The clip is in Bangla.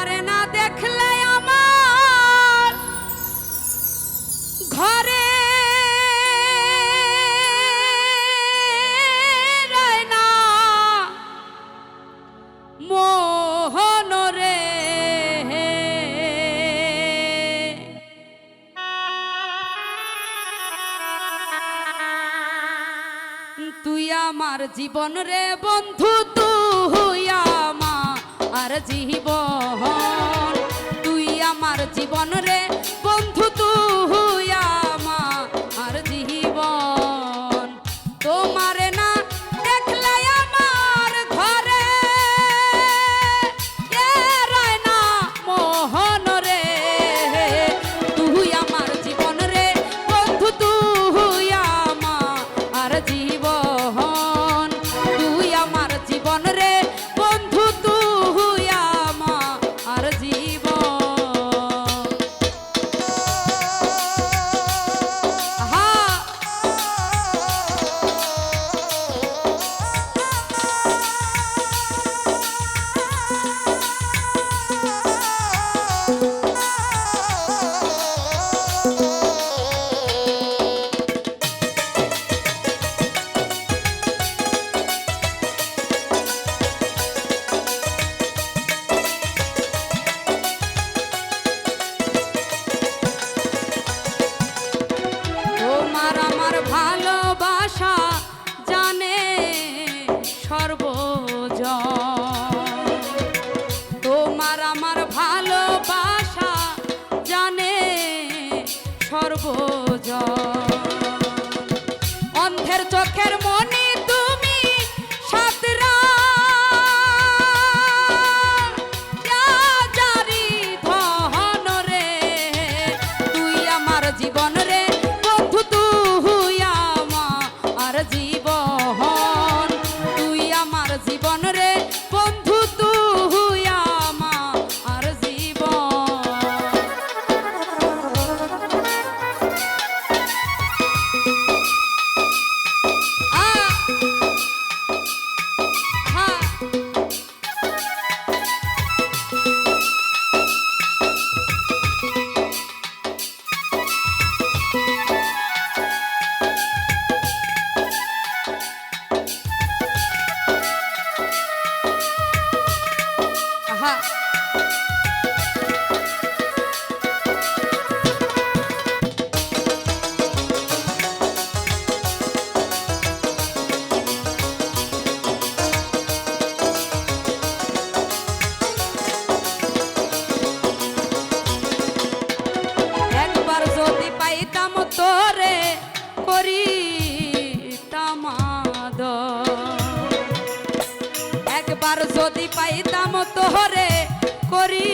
তোমারে না দেখলে আমার ঘরে রয় না মোহন রে। তুই আমার জীবন রে বন্ধু, তুই আমার জীবন, তুই আমার জীবন রে বন্ধু, তুই আমার জীবন। তোমারে না দেখলে আমার ঘরে রয় না মোহন রে। তুই আমার জীবন রে বন্ধু, তুই আমার জীবন, তুই আমার জীবন রে বন্ধু, তুই আমার জীবন। তোমার আমার ভালোবাসা জানে সর্বজন, তোমার আমার ভালোবাসা জানে সর্বজন। অন্ধের চোখের মনি তুমি সাতরা জারি ধন রে। তুই আমার জীবন রে বন্ধু, তুই আমার জীবন, তুই আমার জীবন রে বন্ধু, তুই আমার জীবন। একবার যদি পাইতাম তোরে করিতাম আদর, একবার যদি পাইতাম তোরে করি